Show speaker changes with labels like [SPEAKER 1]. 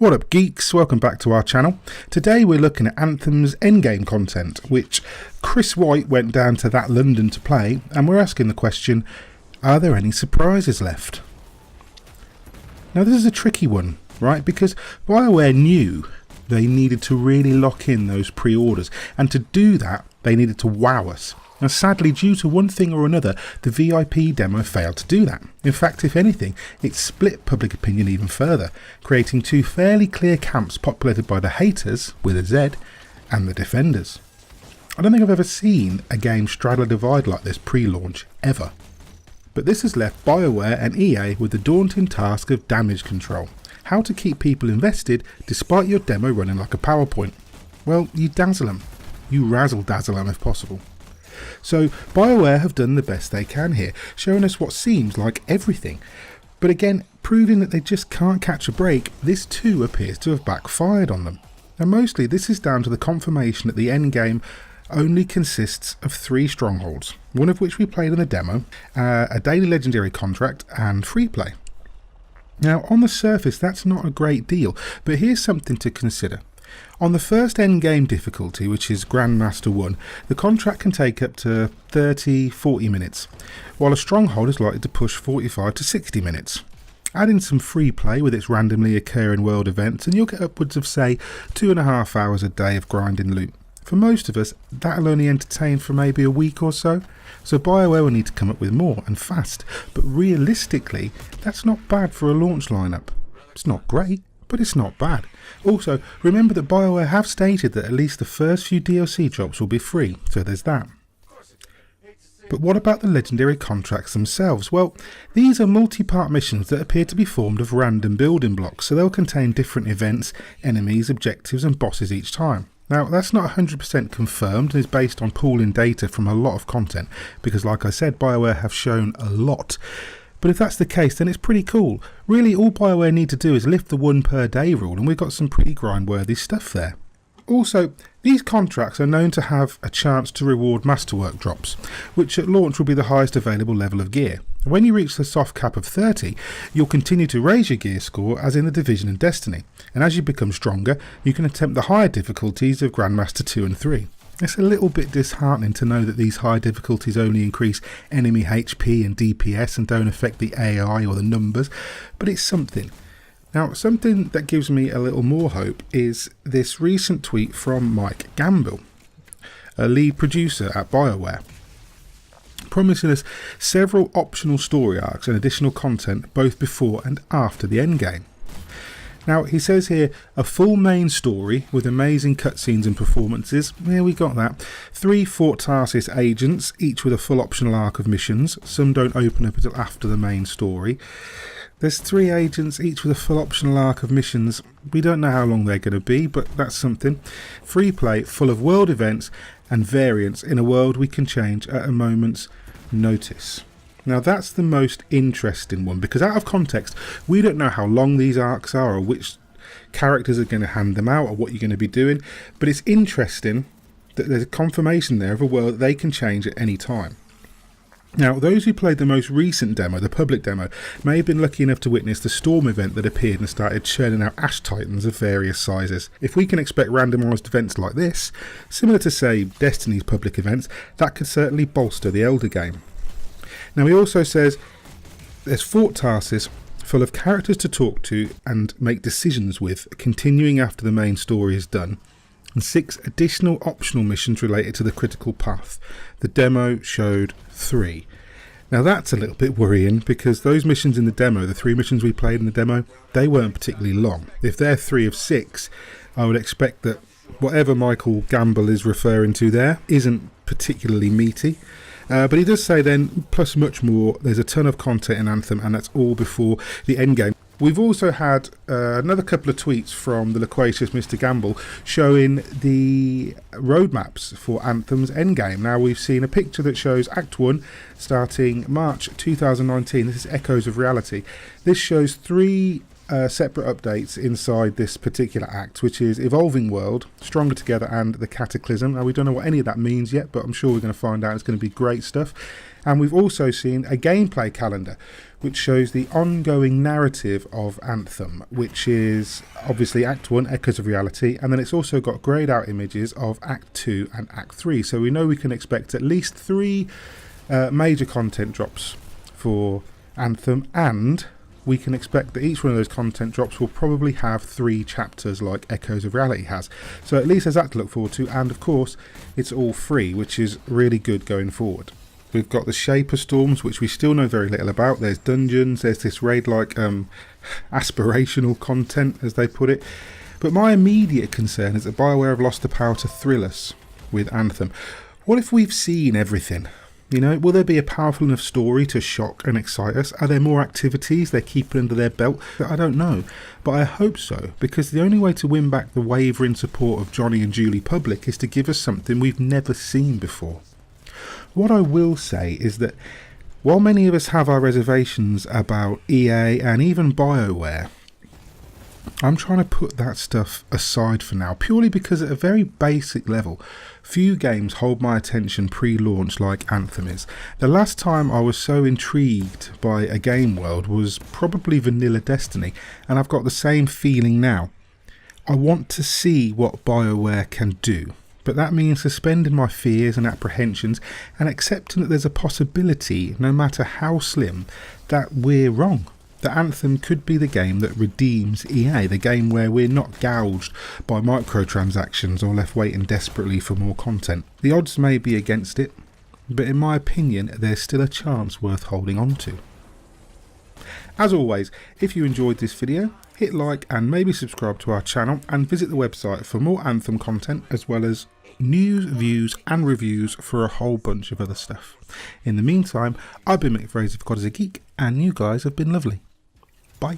[SPEAKER 1] What up geeks, welcome back to our channel. Today we're looking at Anthem's Endgame content, which Chris White went down to that London to play, and we're asking the question, are there any surprises left? Now this is a tricky one, right, because BioWare knew they needed to really lock in those pre-orders, and to do that they needed to wow us. Now sadly, due to one thing or another, the VIP demo failed to do that. In fact, if anything, it split public opinion even further, creating two fairly clear camps populated by the haters, with a Z, and the defenders. I don't think I've ever seen a game straddle a divide like this pre-launch, ever. But this has left BioWare and EA with the daunting task of damage control. How to keep people invested despite your demo running like a PowerPoint. Well, you dazzle them. You razzle-dazzle them if possible. So BioWare have done the best they can here, showing us what seems like everything. But again, proving that they just can't catch a break, this too appears to have backfired on them. And mostly this is down to the confirmation that the endgame only consists of 3 strongholds, one of which we played in the demo, a daily legendary contract and free play. Now on the surface that's not a great deal, but here's something to consider. On the first endgame difficulty, which is Grandmaster 1, the contract can take up to 30-40 minutes, while a stronghold is likely to push 45 to 60 minutes. Add in some free play with its randomly occurring world events and you'll get upwards of say 2.5 hours a day of grinding loot. For most of us, that'll only entertain for maybe a week or so, so BioWare will need to come up with more and fast, but realistically, that's not bad for a launch lineup. It's not great, but it's not bad. Also, remember that BioWare have stated that at least the first few DLC drops will be free, so there's that. But what about the legendary contracts themselves? Well, these are multi-part missions that appear to be formed of random building blocks, so they'll contain different events, enemies, objectives and bosses each time. Now that's not 100% confirmed and is based on pooling data from a lot of content, because like I said, BioWare have shown a lot. But if that's the case, then it's pretty cool. Really, all BioWare need to do is lift the 1 per day rule and we've got some pretty grind-worthy stuff there. Also, these contracts are known to have a chance to reward masterwork drops, which at launch will be the highest available level of gear. When you reach the soft cap of 30, you'll continue to raise your gear score as in the Division and Destiny, and as you become stronger, you can attempt the higher difficulties of Grandmaster 2 and 3. It's a little bit disheartening to know that these high difficulties only increase enemy HP and DPS and don't affect the AI or the numbers, but it's something. Now, something that gives me a little more hope is this recent tweet from Mick F, a lead producer at BioWare, promising us several optional story arcs and additional content both before and after the endgame. Now he says here, a full main story with amazing cutscenes and performances. Yeah, we got that. 3 Fort Tarsis agents, each with a full optional arc of missions. Some don't open up until after the main story. There's 3 agents, each with a full optional arc of missions. We don't know how long they're going to be, but that's something. Free play full of world events and variants in a world we can change at a moment's notice. Now that's the most interesting one, because out of context we don't know how long these arcs are or which characters are going to hand them out or what you're going to be doing, but it's interesting that there's a confirmation there of a world that they can change at any time. Now those who played the most recent demo, the public demo, may have been lucky enough to witness the Storm event that appeared and started churning out Ash Titans of various sizes. If we can expect randomised events like this, similar to say Destiny's public events, that could certainly bolster the Elder game. Now he also says there's Fort Tarsis full of characters to talk to and make decisions with, continuing after the main story is done, and 6 additional optional missions related to the critical path. The demo showed 3. Now that's a little bit worrying, because those missions in the demo, the 3 missions we played in the demo, they weren't particularly long. If they're 3 of 6, I would expect that whatever Michael Gamble is referring to there isn't particularly meaty. But he does say then, plus much more, there's a ton of content in Anthem, and that's all before the endgame. We've also had another couple of tweets from the loquacious Mr. Gamble showing the roadmaps for Anthem's endgame. Now we've seen a picture that shows Act 1 starting March 2019. This is Echoes of Reality. This shows 3 separate updates inside this particular act, which is Evolving World, Stronger Together and The Cataclysm. Now we don't know what any of that means yet, but I'm sure we're going to find out. It's going to be great stuff. And we've also seen a gameplay calendar which shows the ongoing narrative of Anthem, which is obviously Act 1, Echoes of Reality, and then it's also got greyed out images of Act 2 and Act 3. So we know we can expect at least 3 major content drops for Anthem, and we can expect that each one of those content drops will probably have 3 chapters like Echoes of Reality has. So at least there's that to look forward to, and of course it's all free, which is really good going forward. We've got the Shaper Storms, which we still know very little about. There's dungeons, there's this raid-like aspirational content, as they put it. But my immediate concern is that BioWare have lost the power to thrill us with Anthem. What if we've seen everything? You know, will there be a powerful enough story to shock and excite us? Are there more activities they're keeping under their belt? I don't know, but I hope so, because the only way to win back the wavering support of Johnny and Julie public is to give us something we've never seen before. What I will say is that while many of us have our reservations about EA and even BioWare, I'm trying to put that stuff aside for now, purely because at a very basic level, few games hold my attention pre-launch like Anthem is. The last time I was so intrigued by a game world was probably vanilla Destiny, and I've got the same feeling now. I want to see what BioWare can do. But that means suspending my fears and apprehensions and accepting that there's a possibility, no matter how slim, that we're wrong. That Anthem could be the game that redeems EA, the game where we're not gouged by microtransactions or left waiting desperately for more content. The odds may be against it, but in my opinion, there's still a chance worth holding on to. As always, if you enjoyed this video, hit like and maybe subscribe to our channel, and visit the website for more Anthem content, as well as news, views and reviews for a whole bunch of other stuff. In the meantime, I've been Mick F of God is a Geek, and you guys have been lovely. Bye.